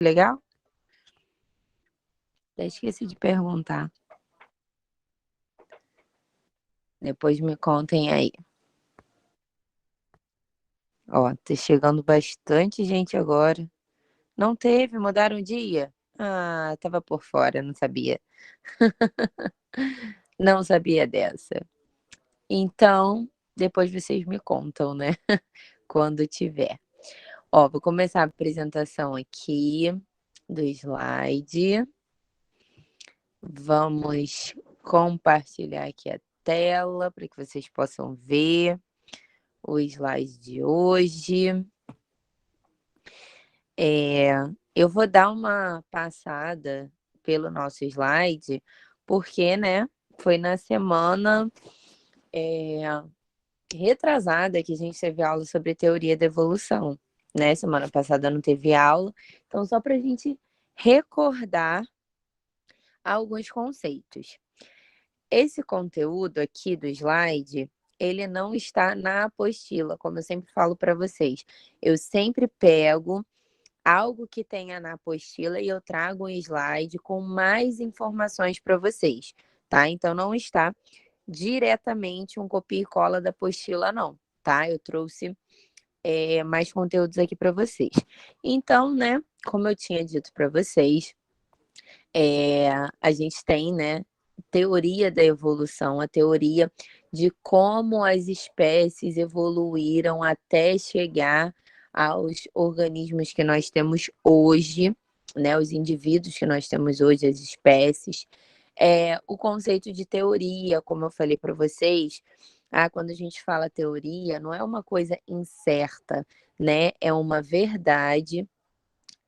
Legal? Até esqueci de perguntar. Depois me contem aí. Ó, tá chegando bastante gente agora. Não teve, mudaram o dia? Ah, tava por fora, não sabia. Não sabia dessa. Então, depois vocês me contam, né? Quando tiver. Ó, vou começar a apresentação aqui do slide. Vamos compartilhar aqui a tela para que vocês possam ver o slide de hoje. Eu vou dar uma passada pelo nosso slide, porque, né, foi na semana retrasada que a gente teve aula sobre teoria da evolução, né? Semana passada não teve aula, então só para a gente recordar alguns conceitos. Esse conteúdo aqui do slide, ele não está na apostila, como eu sempre falo para vocês. Eu sempre pego algo que tenha na apostila e eu trago um slide com mais informações para vocês, tá? Então não está diretamente um copia e cola da apostila, não, tá? Eu trouxe mais conteúdos aqui para vocês. Então, né, como eu tinha dito para vocês, a gente tem, né, teoria da evolução, a teoria de como as espécies evoluíram até chegar aos organismos que nós temos hoje, né, os indivíduos que nós temos hoje, as espécies. O conceito de teoria, como eu falei para vocês, quando a gente fala teoria, não é uma coisa incerta, né? É uma verdade,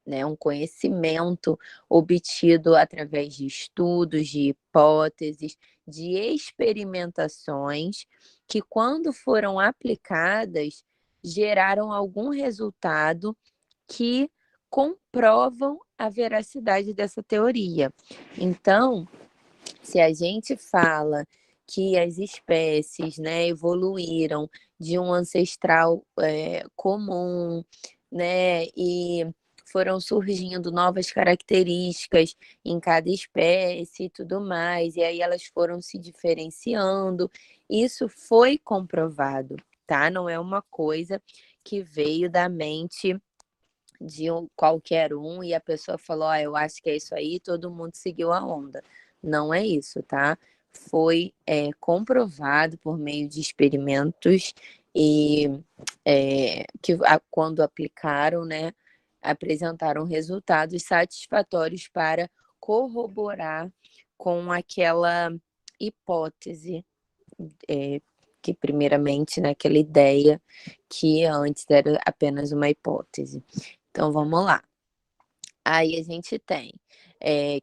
né, um conhecimento obtido através de estudos, de hipóteses, de experimentações, que, quando foram aplicadas, geraram algum resultado que comprovam a veracidade dessa teoria. Então, se a gente fala que as espécies, né, evoluíram de um ancestral comum, né, e foram surgindo novas características em cada espécie e tudo mais, e aí elas foram se diferenciando. Isso foi comprovado, tá? Não é uma coisa que veio da mente de qualquer um e a pessoa falou, eu acho que é isso aí, todo mundo seguiu a onda. Não é isso, tá? Foi comprovado por meio de experimentos e que quando aplicaram, né, apresentaram resultados satisfatórios para corroborar com aquela hipótese, que primeiramente naquela ideia que antes era apenas uma hipótese. Então vamos lá. Aí a gente tem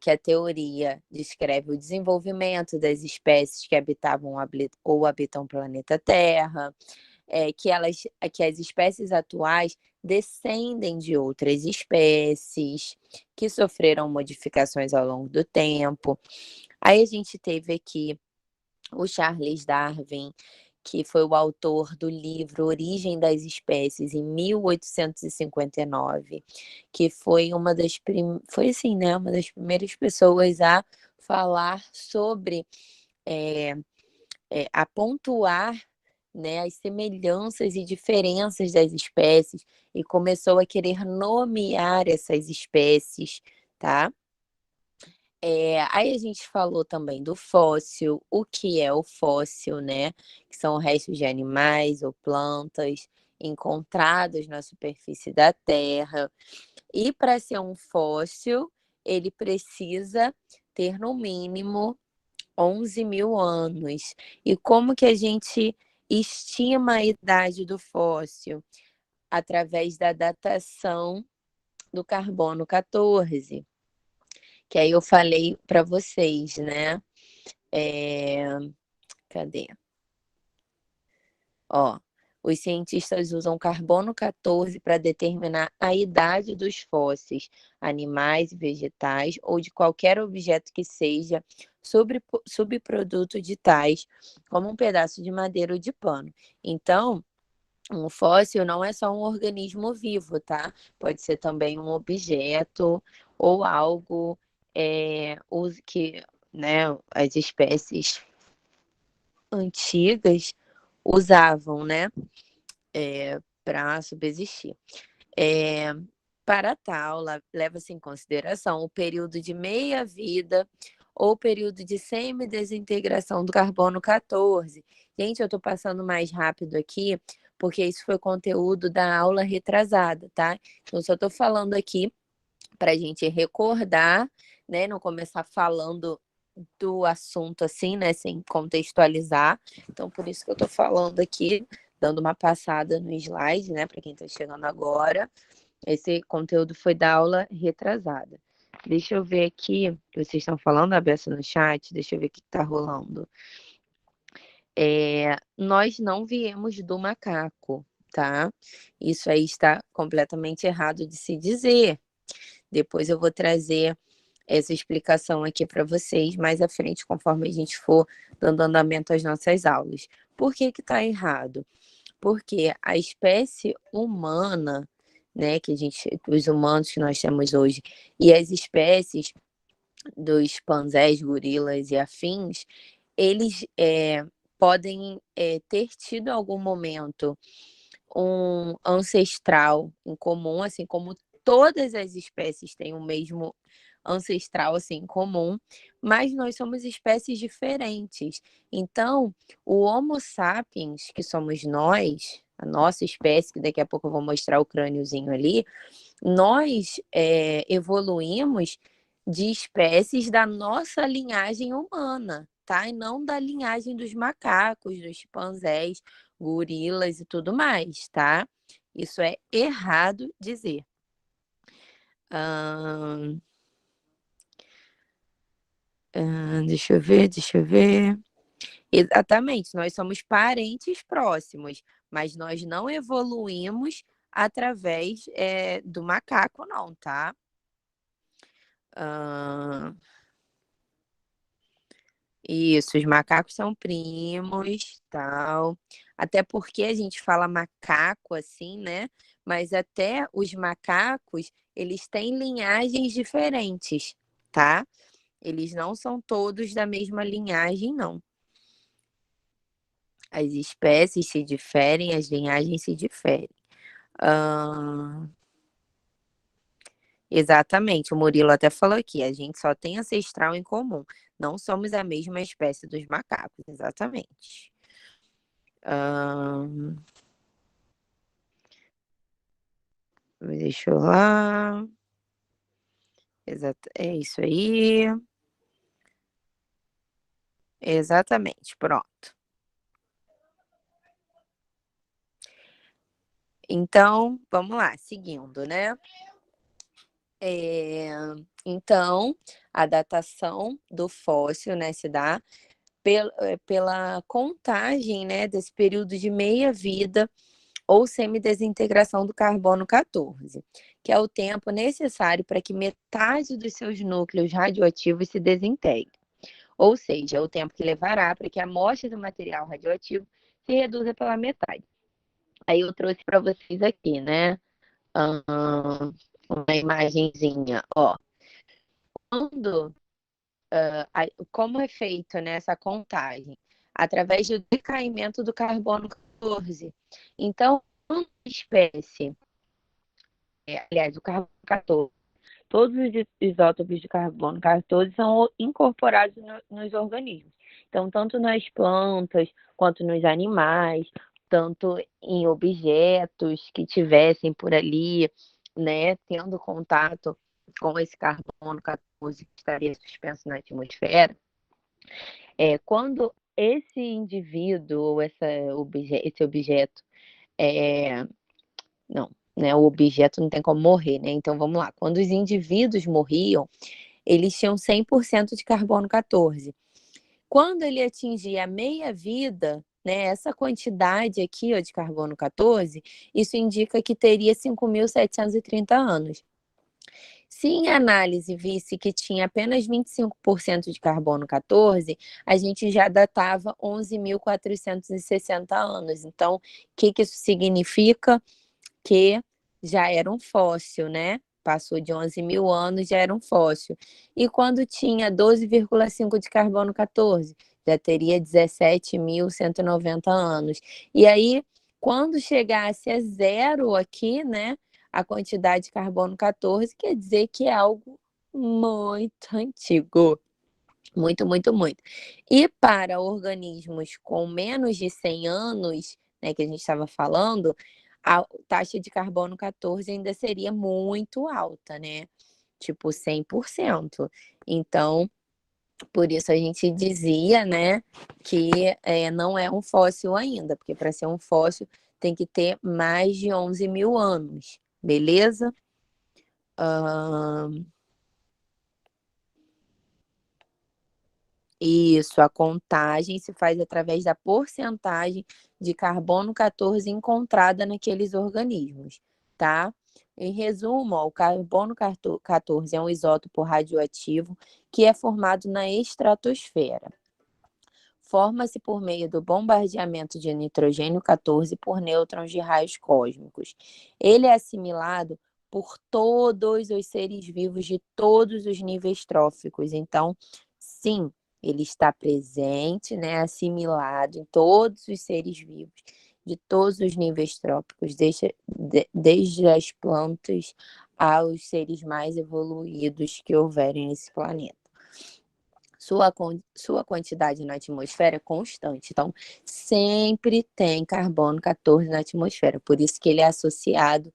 que a teoria descreve o desenvolvimento das espécies que habitavam ou habitam o planeta Terra, que as espécies atuais descendem de outras espécies que sofreram modificações ao longo do tempo. Aí a gente teve aqui o Charles Darwin, que foi o autor do livro Origem das Espécies, em 1859, que foi foi assim, né, uma das primeiras pessoas a falar sobre, a pontuar, né, as semelhanças e diferenças das espécies e começou a querer nomear essas espécies, tá? Aí a gente falou também do fóssil, o que é o fóssil, né? Que são restos de animais ou plantas encontrados na superfície da Terra. E para ser um fóssil, ele precisa ter no mínimo 11 mil anos. E como que a gente estima a idade do fóssil? Através da datação do carbono 14, que aí eu falei para vocês, né? Cadê? Ó, os cientistas usam carbono 14 para determinar a idade dos fósseis, animais e vegetais, ou de qualquer objeto que seja subproduto de tais, como um pedaço de madeira ou de pano. Então, Um fóssil não é só um organismo vivo, tá? Pode ser também um objeto ou algo que, né, as espécies antigas usavam, né, para subsistir. É, para tal, leva-se em consideração o período de meia-vida ou período de semidesintegração do carbono 14. Gente, eu estou passando mais rápido aqui, porque isso foi conteúdo da aula retrasada, tá? Então, só estou falando aqui para a gente recordar, né? Não começar falando do assunto assim, né? Sem contextualizar. Então, por isso que eu estou falando aqui, dando uma passada no slide, né? Para quem está chegando agora. Esse conteúdo foi da aula retrasada. Deixa eu ver aqui o que vocês estão falando, a Bessa no chat. Deixa eu ver o que está rolando. Nós não viemos do macaco, tá? Isso aí está completamente errado de se dizer. Depois eu vou trazer essa explicação aqui para vocês mais à frente, conforme a gente for dando andamento às nossas aulas. Por que que está errado? Porque a espécie humana, né, os humanos que nós temos hoje, e as espécies dos panzés, gorilas e afins, eles podem ter tido em algum momento um ancestral em comum, assim como todas as espécies têm o mesmo ancestral assim em comum, mas nós somos espécies diferentes. Então, o Homo sapiens, que somos nós, a nossa espécie, que daqui a pouco eu vou mostrar o crâniozinho ali, nós evoluímos de espécies da nossa linhagem humana, tá? E não da linhagem dos macacos, dos chimpanzés, gorilas e tudo mais, tá? Isso é errado dizer. Deixa eu ver. Exatamente, nós somos parentes próximos, mas nós não evoluímos através do macaco, não, tá? Isso, os macacos são primos, tal. Até porque a gente fala macaco assim, né? Mas até os macacos, eles têm linhagens diferentes, tá? Eles não são todos da mesma linhagem, não. As espécies se diferem, as linhagens se diferem. Exatamente, o Murilo até falou aqui, a gente só tem ancestral em comum. Não somos a mesma espécie dos macacos, exatamente. Deixa eu lá. Exato, é isso aí. Exatamente, pronto. Então, vamos lá, seguindo, né? Então, a datação do fóssil, né, se dá pela contagem, né, desse período de meia-vida ou semidesintegração do carbono 14, que é o tempo necessário para que metade dos seus núcleos radioativos se desintegre. Ou seja, é o tempo que levará para que a amostra do material radioativo se reduza pela metade. Aí eu trouxe para vocês aqui, né? Uma imagenzinha, ó. Quando, como é feito nessa contagem? Através do decaimento do carbono 14. Então, uma espécie, aliás, o carbono 14, todos os isótopos de carbono 14 são incorporados nos organismos. Então, tanto nas plantas quanto nos animais, tanto em objetos que tivessem por ali, né, tendo contato com esse carbono 14 que estaria suspenso na atmosfera, quando esse indivíduo ou esse objeto não, né? O objeto não tem como morrer, né? Então vamos lá. Quando os indivíduos morriam, eles tinham 100% de carbono 14. Quando ele atingia a meia-vida, né, essa quantidade aqui ó, de carbono 14, isso indica que teria 5.730 anos. Se a análise visse que tinha apenas 25% de carbono 14, a gente já datava 11.460 anos. Então, o que isso significa? Que já era um fóssil, né? Passou de 11 mil anos, já era um fóssil. E quando tinha 12,5 de carbono 14, já teria 17.190 anos. E aí, quando chegasse a zero aqui, né? A quantidade de carbono 14 quer dizer que é algo muito antigo. Muito, muito, muito. E para organismos com menos de 100 anos, né, que a gente estava falando, a taxa de carbono 14 ainda seria muito alta, né? Tipo 100%. Então, por isso a gente dizia, né, que não é um fóssil ainda, porque para ser um fóssil tem que ter mais de 11 mil anos, beleza? Ahn, Isso, a contagem se faz através da porcentagem de carbono 14 encontrada naqueles organismos, tá? Em resumo, ó, o carbono 14 é um isótopo radioativo que é formado na estratosfera. Forma-se por meio do bombardeamento de nitrogênio 14 por nêutrons de raios cósmicos. Ele é assimilado por todos os seres vivos de todos os níveis tróficos. Então, sim, ele está presente, né, assimilado em todos os seres vivos de todos os níveis trópicos, desde as plantas aos seres mais evoluídos que houverem nesse planeta. Sua quantidade na atmosfera é constante. Então, sempre tem carbono 14 na atmosfera. Por isso que ele é associado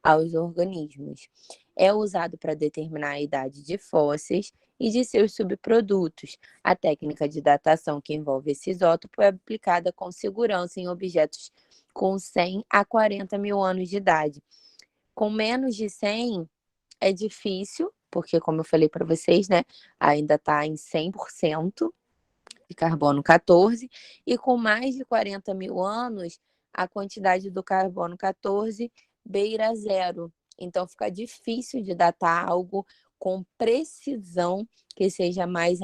aos organismos. É usado para determinar a idade de fósseis e de seus subprodutos. A técnica de datação que envolve esse isótopo é aplicada com segurança em objetos com 100 a 40 mil anos de idade. Com menos de 100, é difícil, porque, como eu falei para vocês, né, ainda está em 100% de carbono 14, e com mais de 40 mil anos, a quantidade do carbono 14 beira zero. Então, fica difícil de datar algo com precisão que seja mais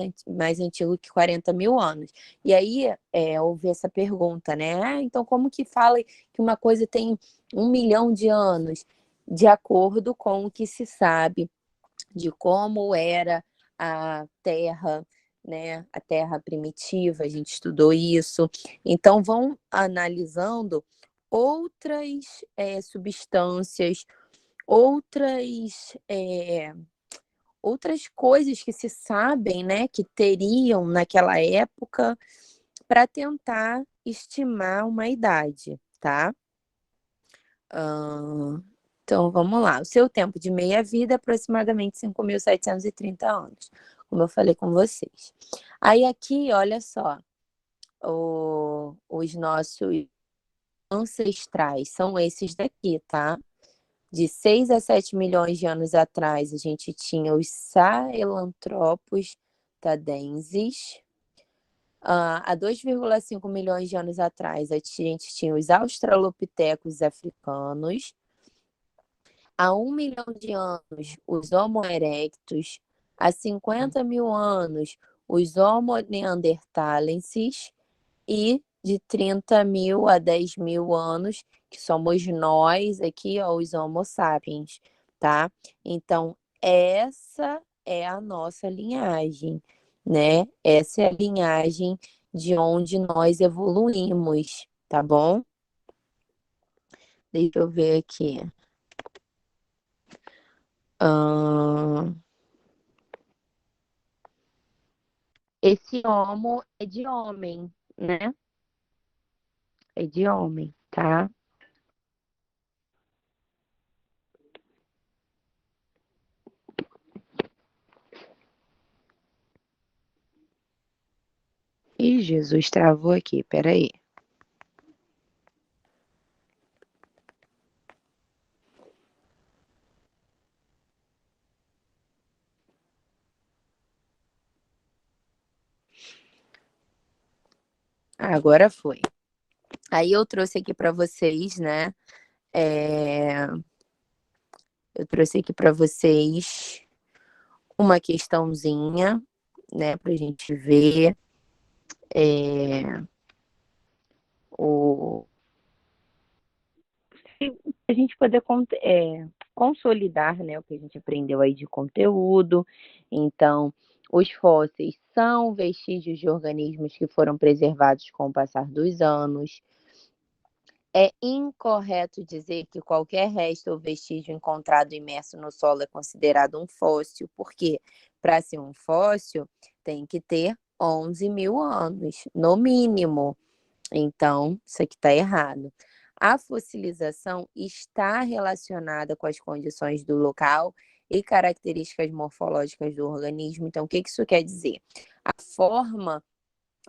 antigo que 40 mil anos. E aí, houve essa pergunta, né? Então, como que fala que uma coisa tem 1 milhão de anos? De acordo com o que se sabe de como era a Terra, né? A Terra primitiva, a gente estudou isso. Então, vão analisando outras substâncias, outras, outras coisas que se sabem, né, que teriam naquela época para tentar estimar uma idade, tá? Então, vamos lá. O seu tempo de meia-vida é aproximadamente 5.730 anos, como eu falei com vocês. Aí aqui, olha só, os nossos ancestrais são esses daqui, tá? De 6 a 7 milhões de anos atrás, a gente tinha os Sahelanthropus tadensis. Há 2,5 milhões de anos atrás, a gente tinha os Australopithecus africanos. Há 1 milhão de anos, os Homo erectus. Há 50 mil anos, os Homo neanderthalensis. E de 30 mil a 10 mil anos, que somos nós aqui, ó, os Homo sapiens, tá? Então, essa é a nossa linhagem, né? Essa é a linhagem de onde nós evoluímos, tá bom? Deixa eu ver aqui. Esse homo é de homem, né? É de homem, tá? Ih, Jesus, travou aqui, peraí. Agora foi. Aí eu trouxe aqui para vocês, né? É, Eu trouxe aqui para vocês uma questãozinha, né, para a gente ver o a gente poder consolidar, né, o que a gente aprendeu aí de conteúdo. Então, os fósseis são vestígios de organismos que foram preservados com o passar dos anos. É incorreto dizer que qualquer resto ou vestígio encontrado imerso no solo é considerado um fóssil, porque para ser um fóssil tem que ter 11 mil anos, no mínimo. Então, isso aqui está errado. A fossilização está relacionada com as condições do local e características morfológicas do organismo. Então, o que isso quer dizer? A forma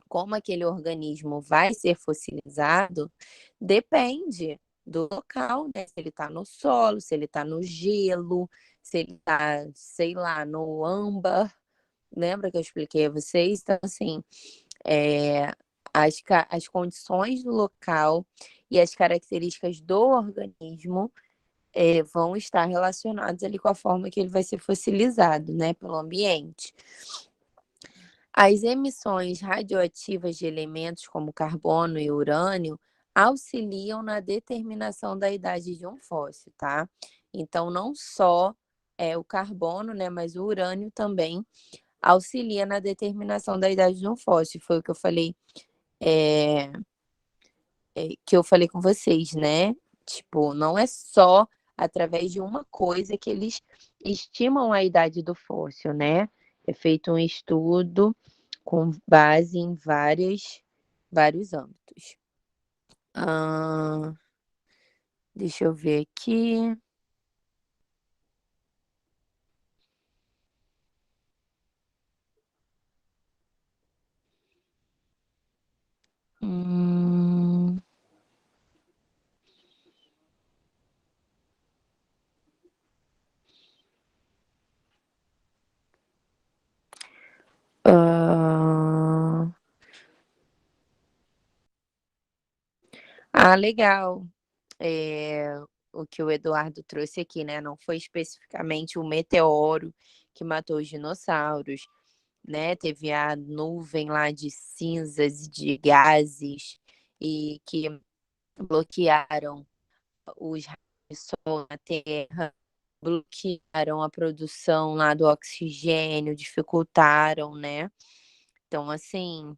como aquele organismo vai ser fossilizado depende do local, né? Se ele está no solo, se ele está no gelo, se ele está, sei lá, no âmbar. Lembra que eu expliquei a vocês? Então, assim, é, as condições do local e as características do organismo vão estar relacionadas ali com a forma que ele vai ser fossilizado, né, pelo ambiente. As emissões radioativas de elementos como carbono e urânio auxiliam na determinação da idade de um fóssil, tá? Então, não só o carbono, né, mas o urânio também auxilia na determinação da idade de um fóssil. Foi o que eu falei, que eu falei com vocês, né? Tipo, não é só através de uma coisa que eles estimam a idade do fóssil, né? É feito um estudo com base em vários âmbitos. Ah, deixa eu ver aqui. Hum, ah, legal. O que o Eduardo trouxe aqui, né? Não foi especificamente o meteoro que matou os dinossauros, né? Teve a nuvem lá de cinzas e de gases e que bloquearam os raios de sol na Terra, bloquearam a produção lá do oxigênio, dificultaram, né? Então, assim,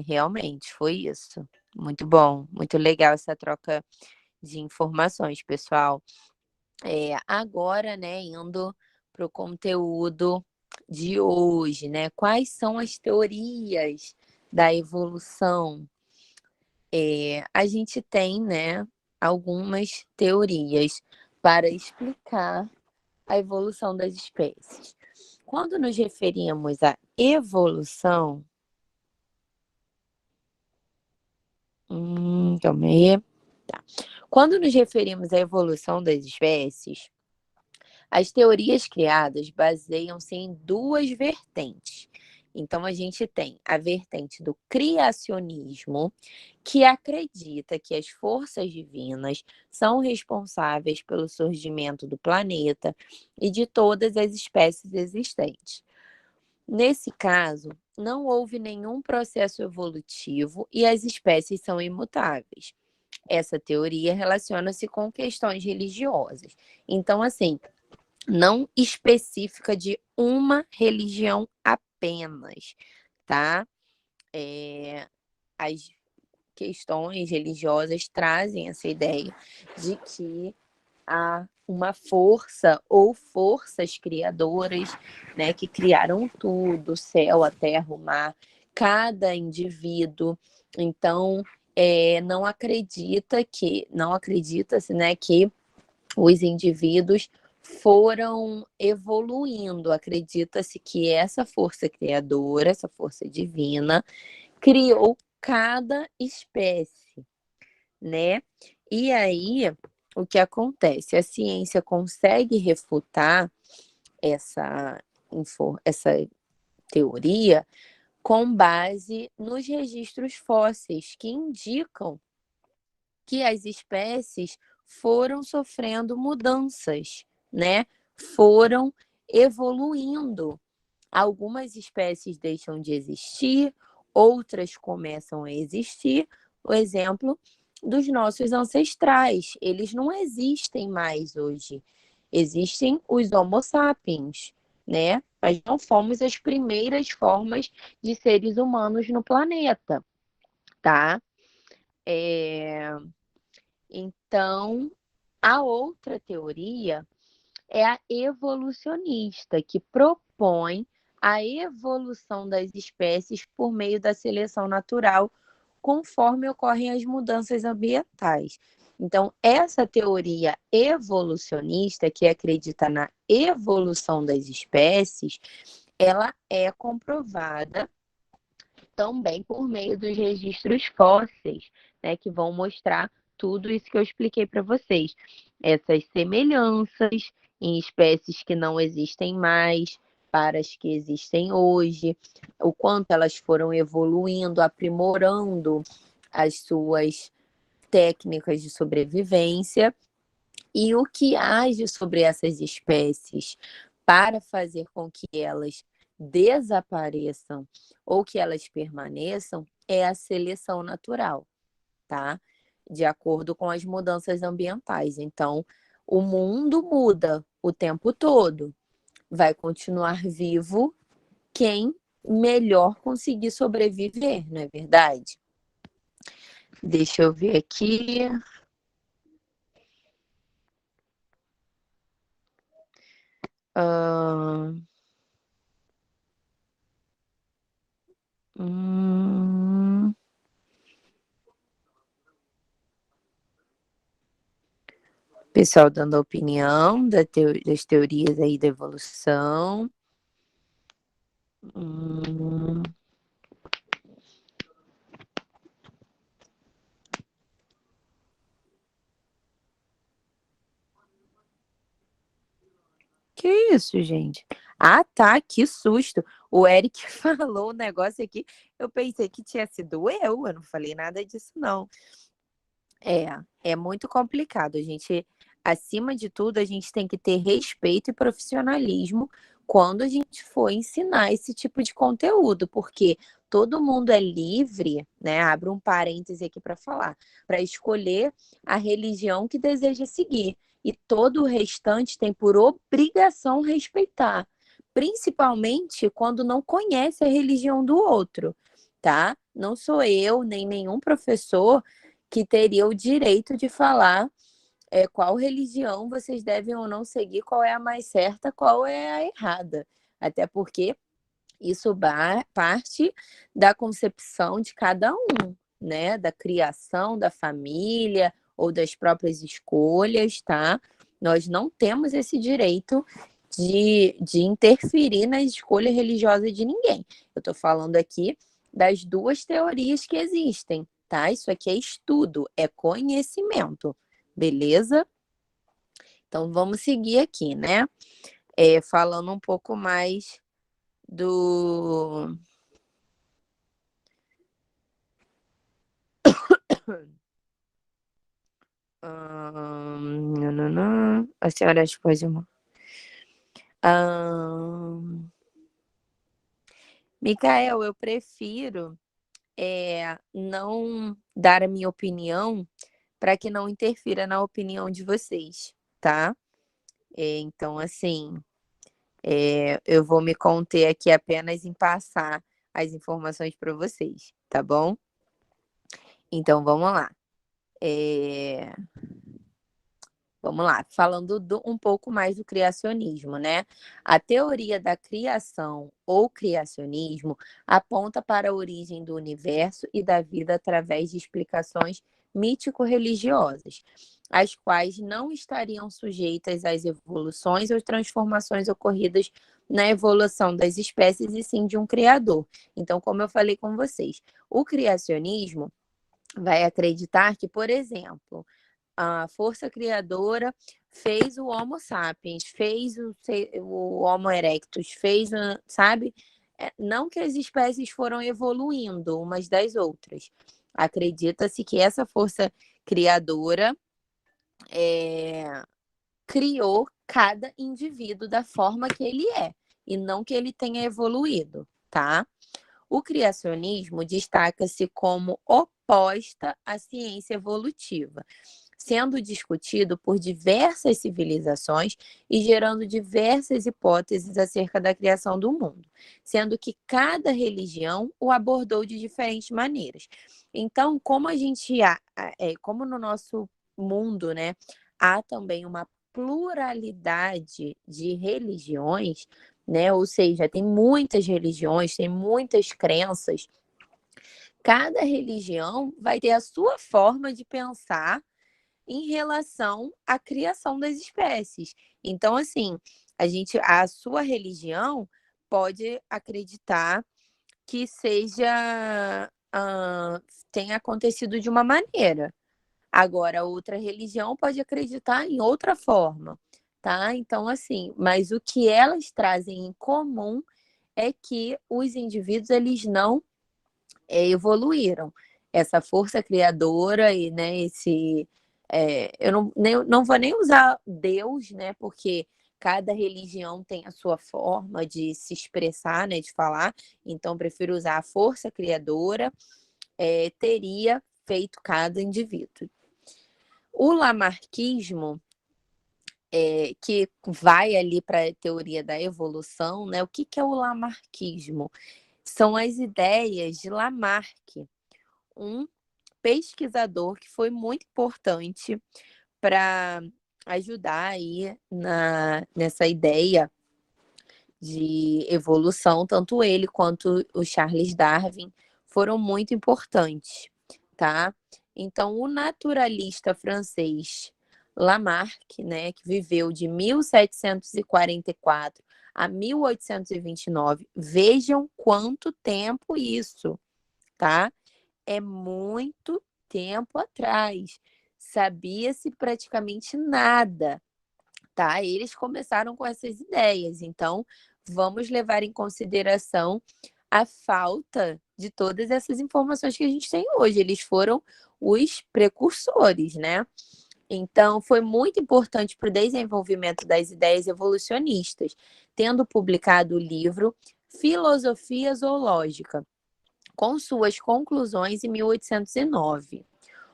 realmente foi isso. Muito bom, muito legal essa troca de informações, pessoal. Agora, né, indo para o conteúdo de hoje, né? Quais são as teorias da evolução? A gente tem, né, algumas teorias para explicar a evolução das espécies. Quando nos referimos à evolução, calma aí. Tá. Quando nos referimos à evolução das espécies, as teorias criadas baseiam-se em duas vertentes. Então, a gente tem a vertente do criacionismo, que acredita que as forças divinas são responsáveis pelo surgimento do planeta e de todas as espécies existentes. Nesse caso, não houve nenhum processo evolutivo e as espécies são imutáveis. Essa teoria relaciona-se com questões religiosas. Então, assim, não específica de uma religião apenas, tá? As questões religiosas trazem essa ideia de que há uma força ou forças criadoras, né, que criaram tudo, o céu, a terra, o mar, cada indivíduo. Então, não acredita-se, né, que os indivíduos foram evoluindo. Acredita-se que essa força criadora, essa força divina, criou cada espécie, né? E aí, o que acontece? A ciência consegue refutar essa, essa teoria com base nos registros fósseis, que indicam que as espécies foram sofrendo mudanças, né, foram evoluindo. Algumas espécies deixam de existir, outras começam a existir. O exemplo dos nossos ancestrais, eles não existem mais hoje. Existem os Homo sapiens, né? Mas não fomos as primeiras formas de seres humanos no planeta, tá? Então, a outra teoria é a evolucionista, que propõe a evolução das espécies por meio da seleção natural, conforme ocorrem as mudanças ambientais. Então, essa teoria evolucionista, que acredita na evolução das espécies, ela é comprovada também por meio dos registros fósseis, né, que vão mostrar tudo isso que eu expliquei para vocês. Essas semelhanças em espécies que não existem mais para as que existem hoje, o quanto elas foram evoluindo, aprimorando as suas técnicas de sobrevivência e o que age sobre essas espécies para fazer com que elas desapareçam ou que elas permaneçam é a seleção natural, tá? De acordo com as mudanças ambientais. Então, o mundo muda o tempo todo. Vai continuar vivo quem melhor conseguir sobreviver, não é verdade? Deixa eu ver aqui. Hum... Pessoal dando a opinião das teorias aí da evolução. Hum... Que isso, gente? Ah, tá, que susto. O Eric falou o negócio aqui. Eu pensei que tinha sido eu não falei nada disso, não. É muito complicado. A gente, acima de tudo, a gente tem que ter respeito e profissionalismo quando a gente for ensinar esse tipo de conteúdo, porque todo mundo é livre, né? Abro um parêntese aqui para falar, para escolher a religião que deseja seguir. E todo o restante tem por obrigação respeitar, principalmente quando não conhece a religião do outro, tá? Não sou eu, nem nenhum professor que teria o direito de falar qual religião vocês devem ou não seguir, qual é a mais certa, qual é a errada. Até porque isso parte da concepção de cada um, né? Da criação, da família ou das próprias escolhas, tá? Nós não temos esse direito de interferir na escolha religiosa de ninguém. Eu estou falando aqui das duas teorias que existem, tá? Isso aqui é estudo, é conhecimento, beleza? Então vamos seguir aqui, né? Falando um pouco mais do. A senhora pode. Micael, eu prefiro não dar a minha opinião para que não interfira na opinião de vocês, tá? Então, assim, eu vou me conter aqui apenas em passar as informações para vocês, tá bom? Então, vamos lá. Vamos lá, falando um pouco mais do criacionismo, né? A teoria da criação ou criacionismo aponta para a origem do universo e da vida através de explicações mítico-religiosas, as quais não estariam sujeitas às evoluções ou transformações ocorridas na evolução das espécies e sim de um criador. Então, como eu falei com vocês, o criacionismo vai acreditar que, por exemplo, a força criadora fez o Homo sapiens, fez o Homo erectus, fez, sabe? Não que as espécies foram evoluindo umas das outras. Acredita-se que essa força criadora criou cada indivíduo da forma que ele é, e não que ele tenha evoluído, tá? O criacionismo destaca-se como oposta à ciência evolutiva, sendo discutido por diversas civilizações e gerando diversas hipóteses acerca da criação do mundo, sendo que cada religião o abordou de diferentes maneiras. Então, como no nosso mundo, né, há também uma pluralidade de religiões, né? Ou seja, tem muitas religiões, tem muitas crenças. Cada religião vai ter a sua forma de pensar em relação à criação das espécies. Então, assim, a sua religião pode acreditar que tenha acontecido de uma maneira. Agora, outra religião pode acreditar em outra forma, tá? Então, assim, mas o que elas trazem em comum é que os indivíduos, eles não evoluíram. Essa força criadora e, né, eu não vou nem usar Deus, né, porque cada religião tem a sua forma de se expressar, né, de falar, então prefiro usar a força criadora, teria feito cada indivíduo. O lamarquismo, que vai ali para a teoria da evolução, né? O que é o lamarquismo? São as ideias de Lamarck, um pesquisador que foi muito importante para ajudar aí nessa ideia de evolução, tanto ele quanto o Charles Darwin foram muito importantes, tá? Então, o naturalista francês Lamarck, né, que viveu de 1744 a 1829, vejam quanto tempo isso, tá? É muito tempo atrás. Sabia-se praticamente nada, tá? Eles começaram com essas ideias, então vamos levar em consideração a falta de todas essas informações que a gente tem hoje. Eles foram os precursores, né? Então, foi muito importante para o desenvolvimento das ideias evolucionistas, tendo publicado o livro Filosofia Zoológica, com suas conclusões em 1809.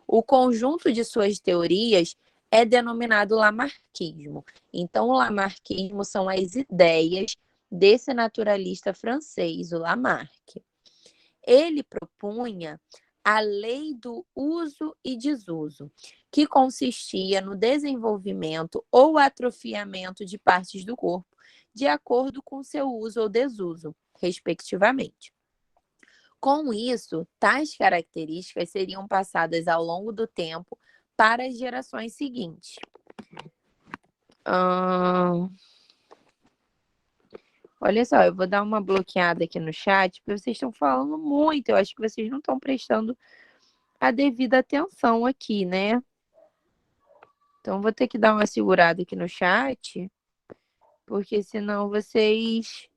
O conjunto de suas teorias é denominado lamarquismo. Então, o lamarquismo são as ideias desse naturalista francês, o Lamarck. Ele propunha a lei do uso e desuso, que consistia no desenvolvimento ou atrofiamento de partes do corpo de acordo com seu uso ou desuso, respectivamente. Com isso, tais características seriam passadas ao longo do tempo para as gerações seguintes. Olha só, eu vou dar uma bloqueada aqui no chat, porque vocês estão falando muito. Eu acho que vocês não estão prestando a devida atenção aqui, né? Então, vou ter que dar uma segurada aqui no chat, porque senão vocês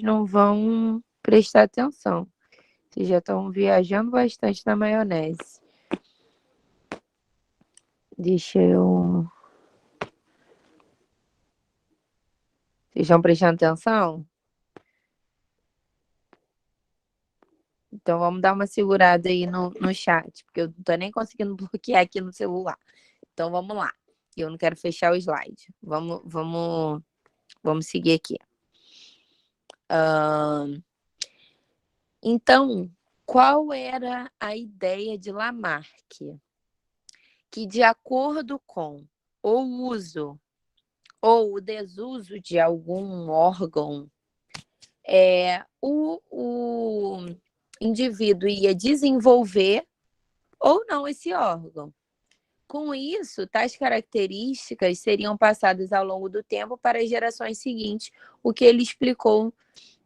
não vão prestar atenção. Vocês já estão viajando bastante na maionese. Deixa eu... Vocês estão prestando atenção? Então vamos dar uma segurada aí no chat, porque eu não tô nem conseguindo bloquear aqui no celular. Então vamos lá. Eu não quero fechar o slide. Vamos seguir aqui. Então, qual era a ideia de Lamarck? Que de acordo com o uso ou o desuso de algum órgão, o indivíduo ia desenvolver ou não esse órgão. Com isso, tais características seriam passadas ao longo do tempo para as gerações seguintes, o que ele explicou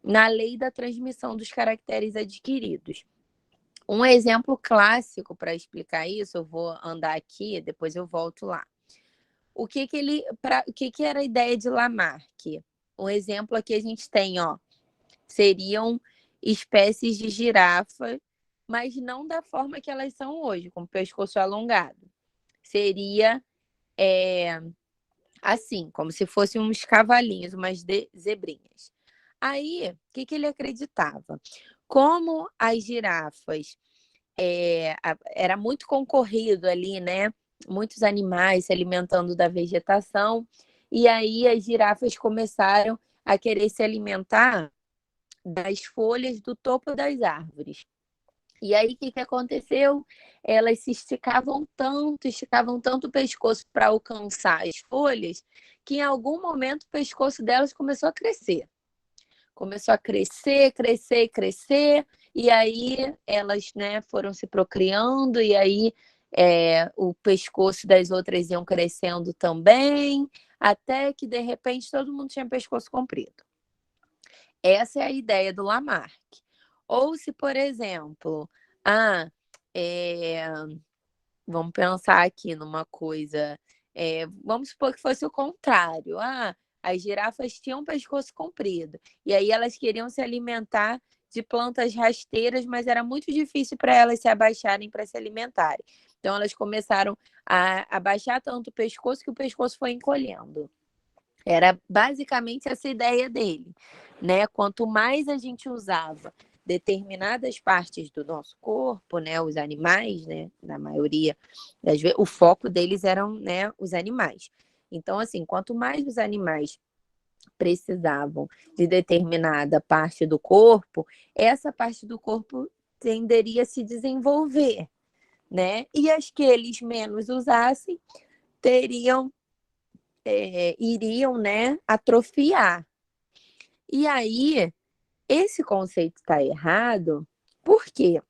na lei da transmissão dos caracteres adquiridos. Um exemplo clássico para explicar isso, eu vou andar aqui, depois eu volto lá. O que era a ideia de Lamarck? Um exemplo aqui a gente tem, seriam espécies de girafa, mas não da forma que elas são hoje, com o pescoço alongado. Seria assim, como se fossem uns cavalinhos, umas zebrinhas. Aí, o que ele acreditava? Como as girafas era muito concorrido ali, né? Muitos animais se alimentando da vegetação, e aí as girafas começaram a querer se alimentar das folhas do topo das árvores. E aí, o que aconteceu? Elas se esticavam tanto o pescoço para alcançar as folhas, que em algum momento o pescoço delas começou a crescer. Começou a crescer, crescer, crescer, e aí elas, né, foram se procriando, e aí o pescoço das outras iam crescendo também, até que, de repente, todo mundo tinha pescoço comprido. Essa é a ideia do Lamarck. Ou se, por exemplo, vamos pensar aqui numa coisa, vamos supor que fosse o contrário. As girafas tinham um pescoço comprido, e aí elas queriam se alimentar de plantas rasteiras, mas era muito difícil para elas se abaixarem para se alimentarem. Então elas começaram a abaixar tanto o pescoço que o pescoço foi encolhendo. Era basicamente essa ideia dele, né? Quanto mais a gente usava determinadas partes do nosso corpo, né? Os animais, né? Na maioria das vezes, o foco deles eram, né? Os animais. Então, assim, quanto mais os animais precisavam de determinada parte do corpo, essa parte do corpo tenderia a se desenvolver, né? E as que eles menos usassem iriam, né, atrofiar. E aí, esse conceito está errado, porque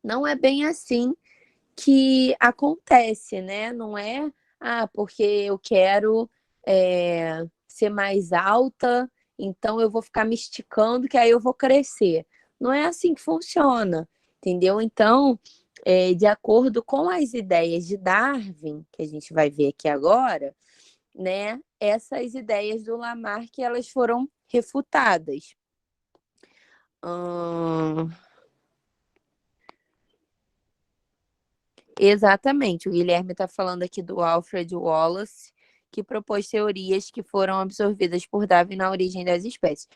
não é bem assim que acontece, né? Não é, porque eu quero ser mais alta, então eu vou ficar me esticando, que aí eu vou crescer. Não é assim que funciona, entendeu? Então, de acordo com as ideias de Darwin, que a gente vai ver aqui agora, né? Essas ideias do Lamarck, elas foram refutadas. Exatamente, o Guilherme está falando aqui do Alfred Wallace, que propôs teorias que foram absorvidas por Darwin na origem das espécies.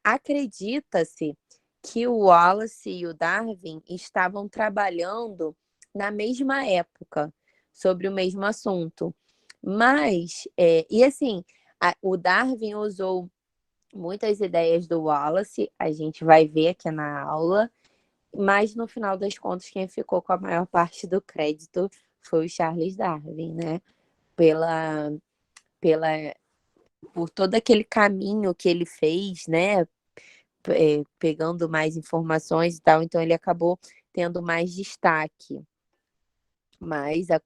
Acredita-se que o Wallace e o Darwin estavam trabalhando na mesma época, sobre o mesmo assunto. Mas, e assim, o Darwin usou muitas ideias do Wallace, a gente vai ver aqui na aula, mas no final das contas, quem ficou com a maior parte do crédito foi o Charles Darwin, né? Pela, pela, por todo aquele caminho que ele fez, né? Pegando mais informações e tal, então ele acabou tendo mais destaque. Mas a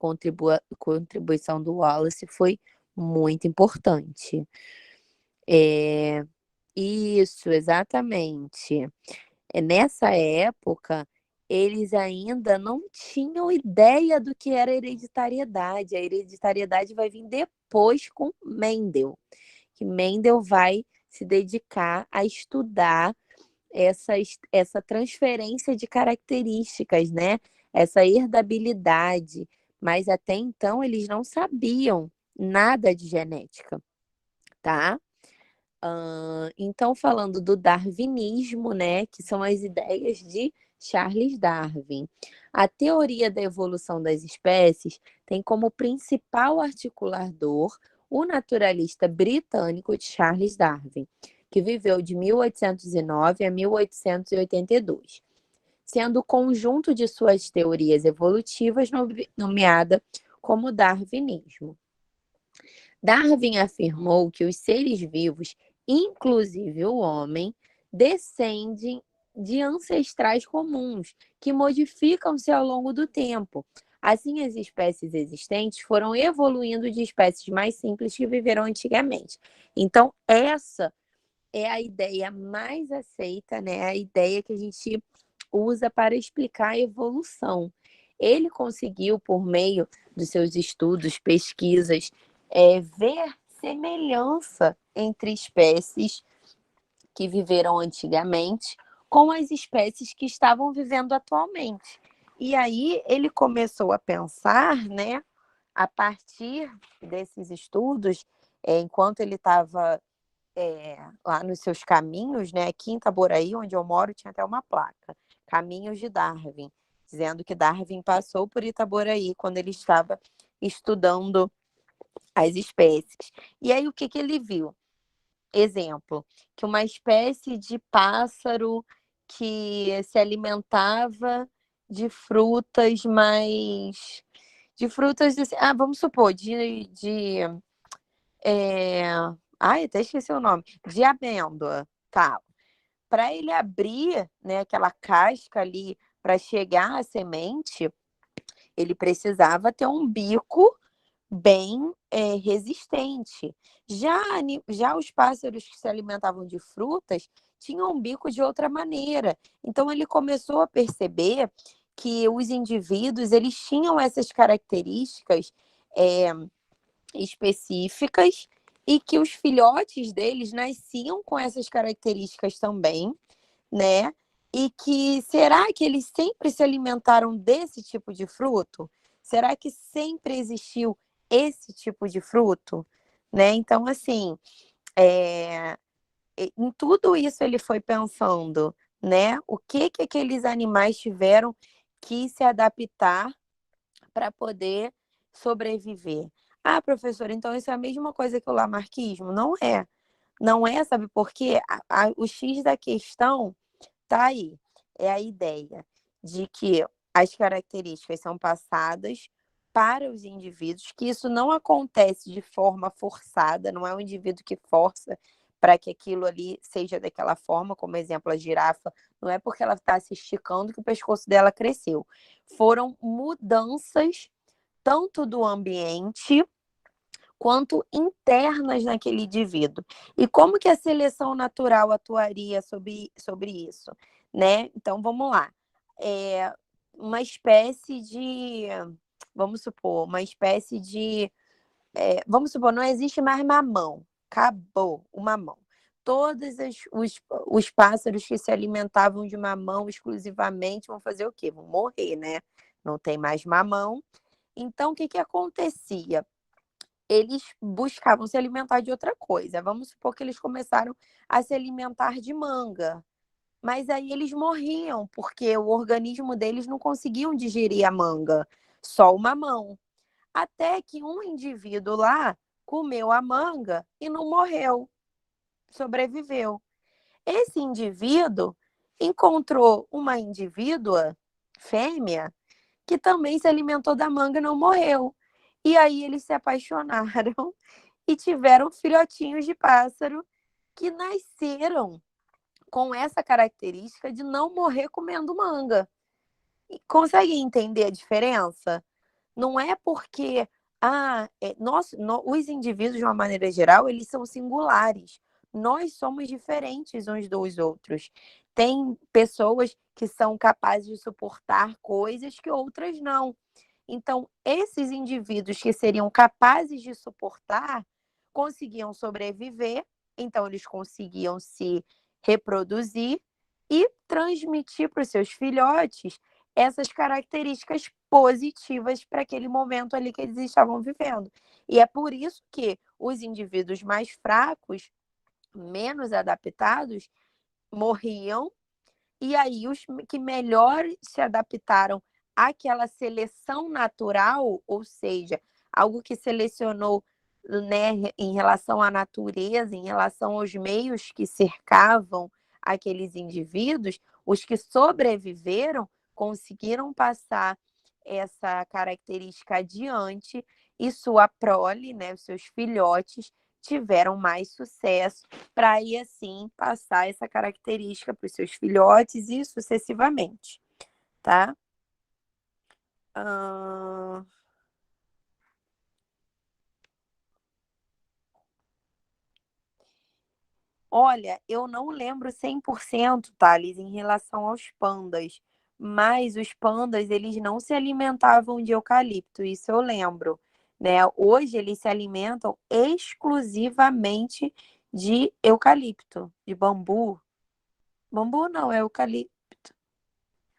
contribuição do Wallace foi muito importante. Isso, exatamente. Nessa época, eles ainda não tinham ideia do que era hereditariedade. A hereditariedade vai vir depois com Mendel, que Mendel vai se dedicar a estudar essa transferência de características, né? Essa herdabilidade. Mas até então eles não sabiam nada de genética, tá? Então, falando do darwinismo, né, que são as ideias de Charles Darwin. A teoria da evolução das espécies tem como principal articulador o naturalista britânico Charles Darwin, que viveu de 1809 a 1882, sendo o conjunto de suas teorias evolutivas nomeada como darwinismo. Darwin afirmou que os seres vivos, inclusive o homem, descendem de ancestrais comuns, que modificam-se ao longo do tempo. Assim, as espécies existentes foram evoluindo de espécies mais simples que viveram antigamente. Então, essa é a ideia mais aceita, né? A ideia que a gente usa para explicar a evolução. Ele conseguiu, por meio dos seus estudos, pesquisas, ver semelhança entre espécies que viveram antigamente com as espécies que estavam vivendo atualmente. E aí ele começou a pensar, né, a partir desses estudos, enquanto ele estava lá nos seus caminhos, né? Aqui em Itaboraí, onde eu moro, tinha até uma placa, Caminhos de Darwin, dizendo que Darwin passou por Itaboraí quando ele estava estudando as espécies. E aí, o que ele viu? Exemplo, que uma espécie de pássaro que se alimentava de frutas mais... De frutas, assim, vamos supor, ai, até esqueci o nome. De amêndoa, tá? Para ele abrir, né, aquela casca ali para chegar à semente, ele precisava ter um bico bem resistente. Já os pássaros que se alimentavam de frutas tinham um bico de outra maneira. Então ele começou a perceber que os indivíduos eles tinham essas características é, específicas e que os filhotes deles nasciam com essas características também, né? E que será que eles sempre se alimentaram desse tipo de fruto? Será que sempre existiu esse tipo de fruto? Né? Então, assim, em tudo isso ele foi pensando, né? O que aqueles animais tiveram que se adaptar para poder sobreviver? Ah, professora, então isso é a mesma coisa que o lamarquismo? Não é. Não é, sabe por quê? O X da questão tá aí. É a ideia de que as características são passadas para os indivíduos, que isso não acontece de forma forçada, não é o indivíduo que força para que aquilo ali seja daquela forma, como exemplo a girafa, não é porque ela está se esticando que o pescoço dela cresceu. Foram mudanças tanto do ambiente quanto internas naquele indivíduo. E como que a seleção natural atuaria sobre isso? Né? Então, vamos lá. Uma espécie de... Vamos supor, uma espécie de... vamos supor, não existe mais mamão. Acabou o mamão. Todos os pássaros que se alimentavam de mamão exclusivamente vão fazer o quê? Vão morrer, né? Não tem mais mamão. Então, o que acontecia? Eles buscavam se alimentar de outra coisa. Vamos supor que eles começaram a se alimentar de manga. Mas aí eles morriam, porque o organismo deles não conseguiam digerir a manga, só o mamão. Até que um indivíduo lá comeu a manga e não morreu, sobreviveu. Esse indivíduo encontrou uma indivídua fêmea que também se alimentou da manga e não morreu. E aí eles se apaixonaram e tiveram filhotinhos de pássaro que nasceram com essa característica de não morrer comendo manga. E consegue entender a diferença? Não é porque os indivíduos, de uma maneira geral, eles são singulares. Nós somos diferentes uns dos outros. Tem pessoas que são capazes de suportar coisas que outras não. Então, esses indivíduos que seriam capazes de suportar conseguiam sobreviver, então eles conseguiam se reproduzir e transmitir para os seus filhotes essas características positivas para aquele momento ali que eles estavam vivendo. E é por isso que os indivíduos mais fracos, menos adaptados, morriam, e aí os que melhor se adaptaram àquela seleção natural, ou seja, algo que selecionou, né, em relação à natureza, em relação aos meios que cercavam aqueles indivíduos, os que sobreviveram conseguiram passar essa característica adiante e sua prole, né, os seus filhotes, tiveram mais sucesso para aí assim passar essa característica para os seus filhotes e sucessivamente, tá? Ah, olha, eu não lembro 100%, Thales, em relação aos pandas, mas os pandas, eles não se alimentavam de eucalipto, isso eu lembro, né? Hoje eles se alimentam exclusivamente de eucalipto, de bambu. Bambu não, é eucalipto.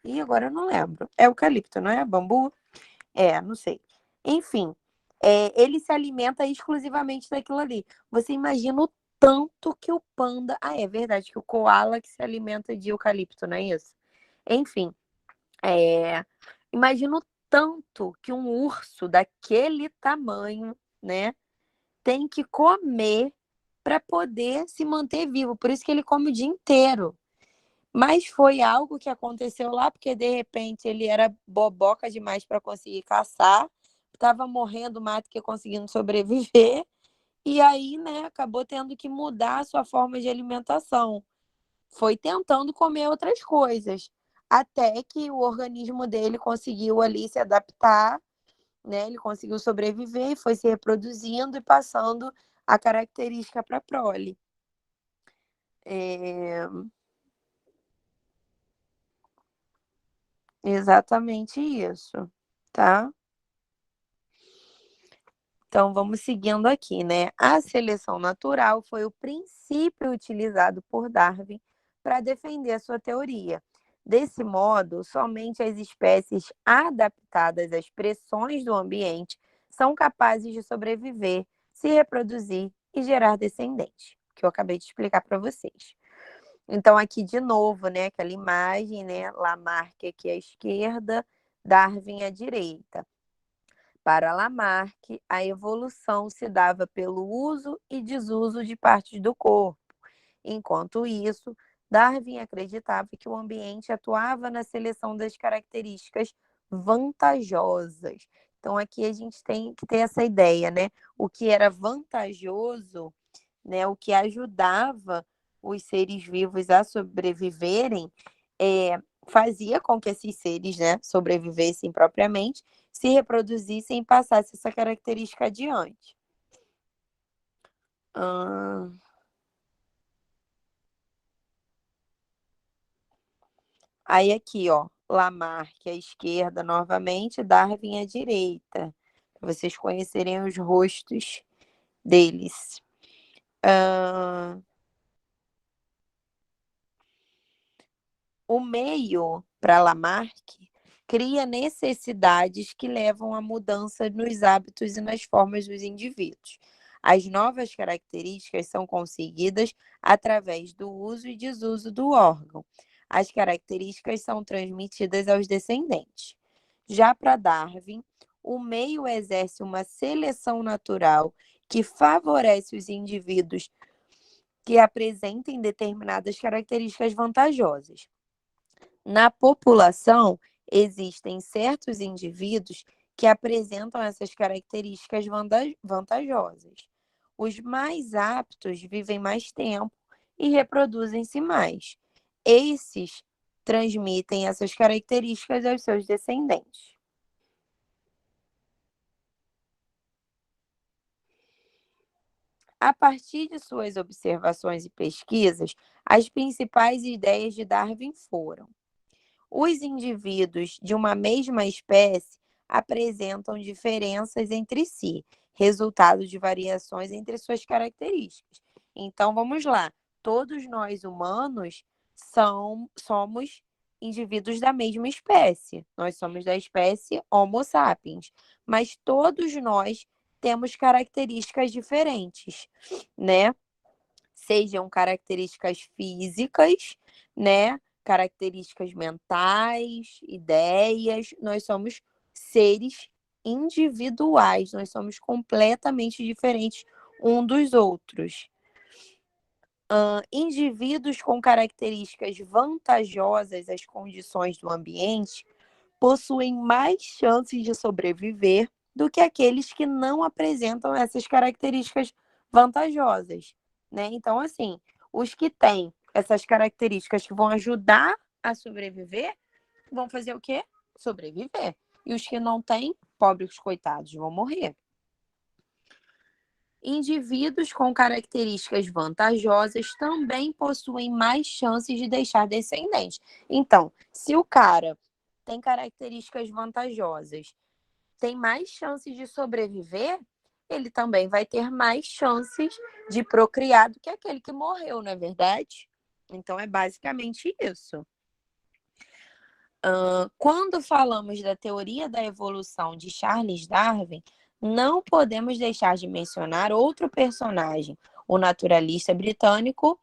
E agora eu não lembro. É eucalipto, não é? Bambu? Não sei. Enfim, ele se alimenta exclusivamente daquilo ali. Você imagina o tanto que o panda... Ah, é verdade, que o koala que se alimenta de eucalipto, não é isso? Enfim, imagina o tanto que um urso daquele tamanho, né, tem que comer para poder se manter vivo. Por isso que ele come o dia inteiro. Mas foi algo que aconteceu lá, porque de repente ele era boboca demais para conseguir caçar, estava morrendo mais do que conseguindo sobreviver, e aí, né, acabou tendo que mudar a sua forma de alimentação. Foi tentando comer outras coisas, até que o organismo dele conseguiu ali se adaptar, né? Ele conseguiu sobreviver e foi se reproduzindo e passando a característica para a prole. É... Exatamente isso, tá? Então, vamos seguindo aqui, né? A seleção natural foi o princípio utilizado por Darwin para defender a sua teoria. Desse modo, somente as espécies adaptadas às pressões do ambiente são capazes de sobreviver, se reproduzir e gerar descendentes, que eu acabei de explicar para vocês. Então, aqui de novo, né, aquela imagem, né, Lamarck aqui à esquerda, Darwin à direita. Para Lamarck, a evolução se dava pelo uso e desuso de partes do corpo. Enquanto isso, Darwin acreditava que o ambiente atuava na seleção das características vantajosas. Então, aqui a gente tem que ter essa ideia, né? O que era vantajoso, né? O que ajudava os seres vivos a sobreviverem, fazia com que esses seres, né, sobrevivessem propriamente, se reproduzissem e passassem essa característica adiante. Aí aqui, ó, Lamarck à esquerda novamente, Darwin à direita, para vocês conhecerem os rostos deles. O meio, para Lamarck, cria necessidades que levam a mudança nos hábitos e nas formas dos indivíduos. As novas características são conseguidas através do uso e desuso do órgão. As características são transmitidas aos descendentes. Já para Darwin, o meio exerce uma seleção natural que favorece os indivíduos que apresentem determinadas características vantajosas. Na população, existem certos indivíduos que apresentam essas características vantajosas. Os mais aptos vivem mais tempo e reproduzem-se mais. Esses transmitem essas características aos seus descendentes. A partir de suas observações e pesquisas, as principais ideias de Darwin foram: os indivíduos de uma mesma espécie apresentam diferenças entre si, resultado de variações entre suas características. Então, vamos lá. Todos nós humanos somos indivíduos da mesma espécie. Nós somos da espécie Homo sapiens, mas todos nós temos características diferentes, né? Sejam características físicas, né? Características mentais, ideias. Nós somos seres individuais, nós somos completamente diferentes um dos outros. Indivíduos com características vantajosas às condições do ambiente possuem mais chances de sobreviver do que aqueles que não apresentam essas características vantajosas, né? Então, assim, os que têm essas características que vão ajudar a sobreviver, vão fazer o quê? Sobreviver. E os que não têm, pobres coitados, vão morrer. Indivíduos com características vantajosas também possuem mais chances de deixar descendentes. Então, se o cara tem características vantajosas, tem mais chances de sobreviver, ele também vai ter mais chances de procriar do que aquele que morreu, não é verdade? Então, é basicamente isso. Quando falamos da teoria da evolução de Charles Darwin, não podemos deixar de mencionar outro personagem, o naturalista britânico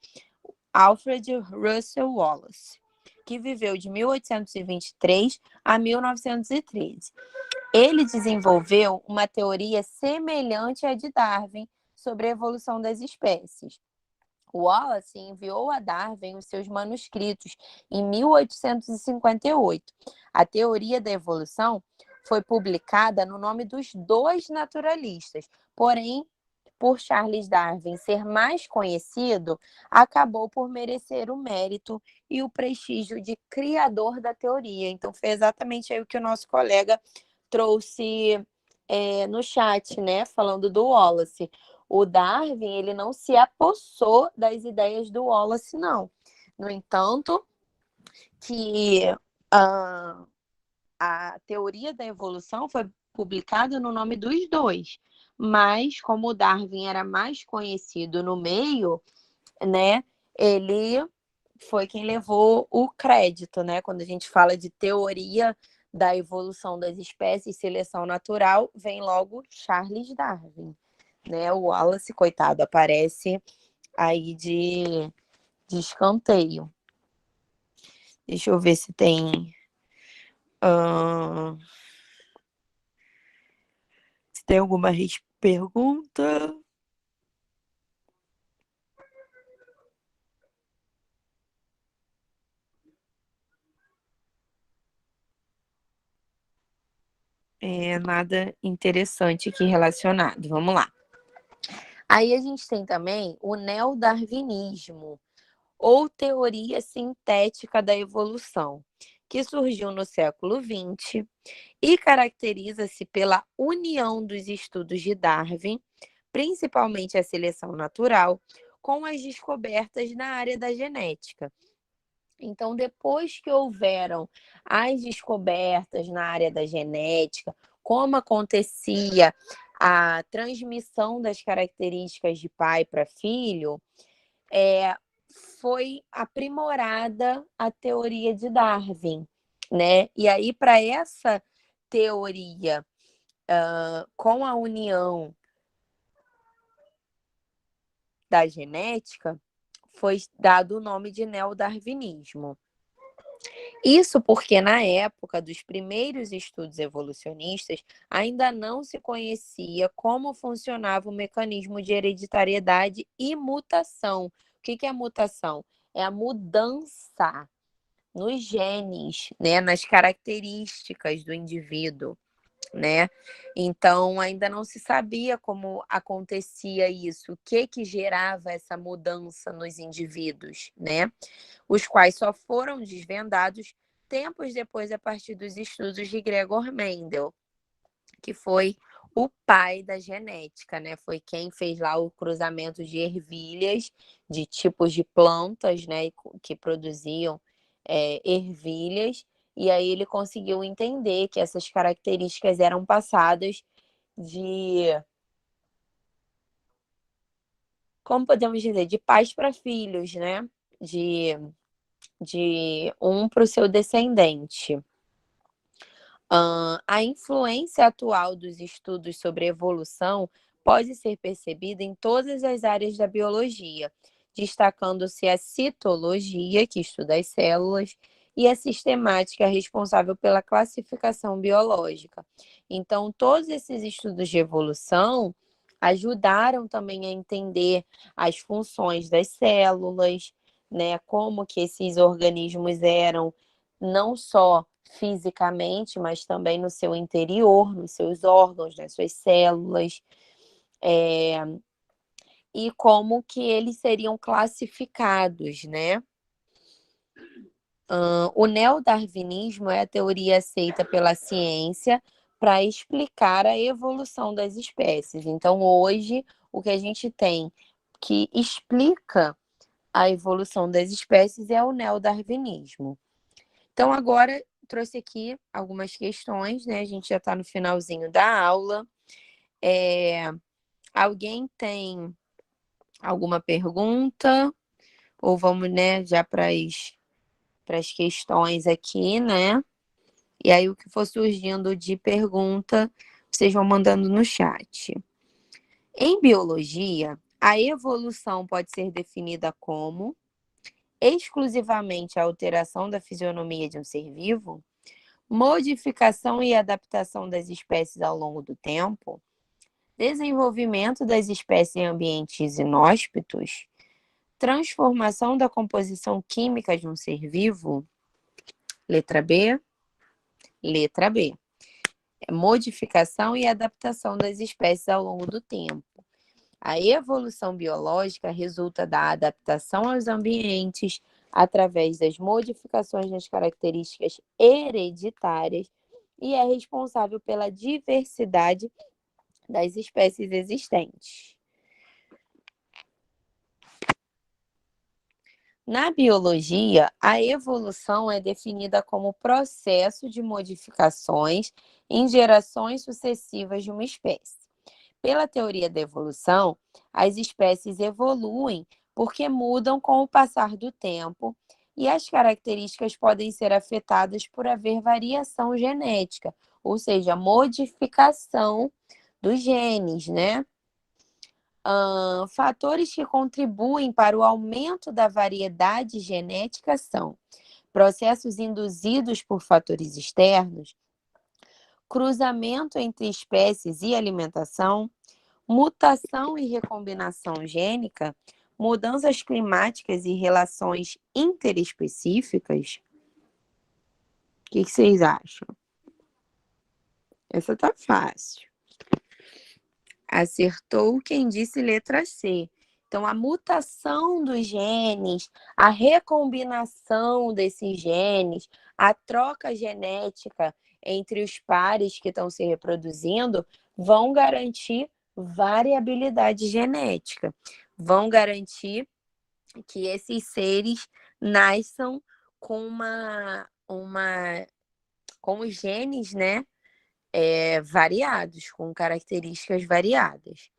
Alfred Russel Wallace, que viveu de 1823 a 1913. Ele desenvolveu uma teoria semelhante à de Darwin sobre a evolução das espécies. Wallace enviou a Darwin os seus manuscritos em 1858. A teoria da evolução foi publicada no nome dos dois naturalistas, porém, por Charles Darwin ser mais conhecido, acabou por merecer o mérito e o prestígio de criador da teoria. Então, foi exatamente aí o que o nosso colega trouxe no chat, né, falando do Wallace. O Darwin, ele não se apossou das ideias do Wallace, não. No entanto, que a teoria da evolução foi publicada no nome dos dois, mas como o Darwin era mais conhecido no meio, né, ele foi quem levou o crédito, né? Quando a gente fala de teoria da evolução das espécies, seleção natural, vem logo Charles Darwin, né? O Wallace, coitado, aparece aí de escanteio. Deixa eu ver se tem se tem alguma pergunta. Nada interessante aqui relacionado. Vamos lá. Aí a gente tem também o neodarwinismo, ou teoria sintética da evolução, que surgiu no século XX e caracteriza-se pela união dos estudos de Darwin, principalmente a seleção natural, com as descobertas na área da genética. Então, depois que houveram as descobertas na área da genética, como acontecia a transmissão das características de pai para filho, foi aprimorada a teoria de Darwin, né? E aí, para essa teoria, com a união da genética, foi dado o nome de neodarwinismo. Isso porque, na época dos primeiros estudos evolucionistas, ainda não se conhecia como funcionava o mecanismo de hereditariedade e mutação. O que é mutação? É a mudança nos genes, né, nas características do indivíduo, né? Então, ainda não se sabia como acontecia isso, o que gerava essa mudança nos indivíduos, né? Os quais só foram desvendados tempos depois a partir dos estudos de Gregor Mendel, que foi o pai da genética, né? Foi quem fez lá o cruzamento de ervilhas de tipos de plantas, né, que produziam ervilhas, e aí ele conseguiu entender que essas características eram passadas de, como podemos dizer, de pais para filhos, né? De um para o seu descendente. A influência atual dos estudos sobre evolução pode ser percebida em todas as áreas da biologia, destacando-se a citologia, que estuda as células, e a sistemática responsável pela classificação biológica. Então, todos esses estudos de evolução ajudaram também a entender as funções das células, né, como que esses organismos eram não só fisicamente, mas também no seu interior, nos seus órgãos, nas suas células, e como que eles seriam classificados, né? O neodarwinismo é a teoria aceita pela ciência para explicar a evolução das espécies. Então, hoje, o que a gente tem que explica a evolução das espécies é o neodarwinismo. Então, agora trouxe aqui algumas questões, né? A gente já está no finalzinho da aula. Alguém tem alguma pergunta? Ou vamos, né, já para as questões aqui, né? E aí, o que for surgindo de pergunta, Vocês vão mandando no chat. Em biologia, a evolução pode ser definida como exclusivamente a alteração da fisionomia de um ser vivo, modificação e adaptação das espécies ao longo do tempo, desenvolvimento das espécies em ambientes inóspitos, transformação da composição química de um ser vivo. Letra B. Letra B. Modificação e adaptação das espécies ao longo do tempo. A evolução biológica resulta da adaptação aos ambientes através das modificações nas características hereditárias e é responsável pela diversidade das espécies existentes. Na biologia, a evolução é definida como o processo de modificações em gerações sucessivas de uma espécie. Pela teoria da evolução, as espécies evoluem porque mudam com o passar do tempo e as características podem ser afetadas por haver variação genética, ou seja, modificação dos genes, né? Fatores que contribuem para o aumento da variedade genética são processos induzidos por fatores externos, cruzamento entre espécies e alimentação, mutação e recombinação gênica, mudanças climáticas e relações interespecíficas. O que vocês acham? Essa tá fácil. Acertou quem disse letra C. Então, a mutação dos genes, a recombinação desses genes, a troca genética entre os pares que estão se reproduzindo vão garantir variabilidade genética, vão garantir que esses seres nasçam com com os genes, né, variados, com características variadas.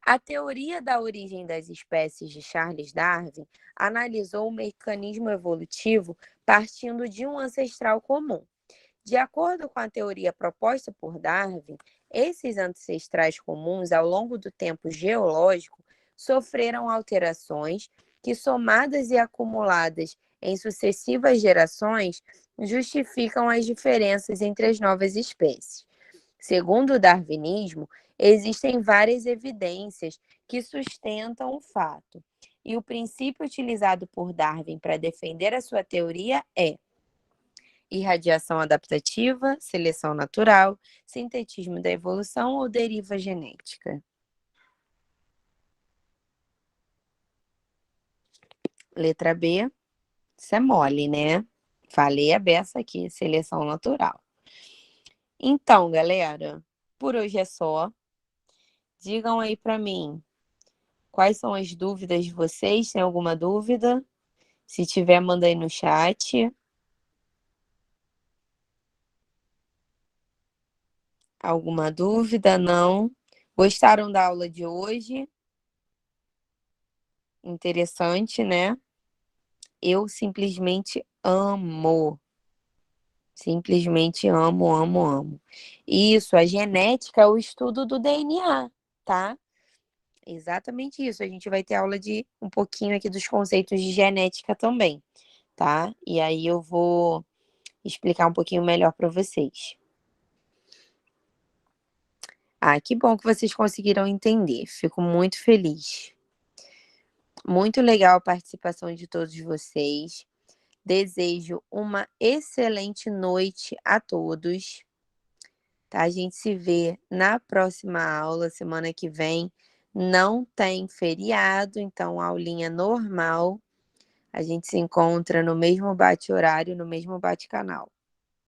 A teoria da origem das espécies de Charles Darwin analisou o mecanismo evolutivo partindo de um ancestral comum. De acordo com a teoria proposta por Darwin, esses ancestrais comuns, ao longo do tempo geológico, sofreram alterações que, somadas e acumuladas em sucessivas gerações, justificam as diferenças entre as novas espécies. Segundo o darwinismo, existem várias evidências que sustentam o fato, e o princípio utilizado por Darwin para defender a sua teoria é irradiação adaptativa, seleção natural, sintetismo da evolução ou deriva genética. Letra B, isso é mole, né? Falei a beça aqui, seleção natural. Então, galera, por hoje é só. Digam aí para mim quais são as dúvidas de vocês. Tem alguma dúvida? Se tiver, manda aí no chat. Alguma dúvida? Não? Gostaram da aula de hoje? Interessante, né? Eu simplesmente amo. Simplesmente amo, amo, amo. Isso, a genética é o estudo do DNA, tá? Exatamente isso. A gente vai ter aula de um pouquinho aqui dos conceitos de genética também, tá? E aí eu vou explicar um pouquinho melhor para vocês. Ah, que bom que vocês conseguiram entender. Fico muito feliz. Muito legal a participação de todos vocês. Desejo uma excelente noite a todos. Tá? A gente se vê na próxima aula, semana que vem. Não tem feriado, então aulinha normal. A gente se encontra no mesmo bate-horário, no mesmo bate-canal.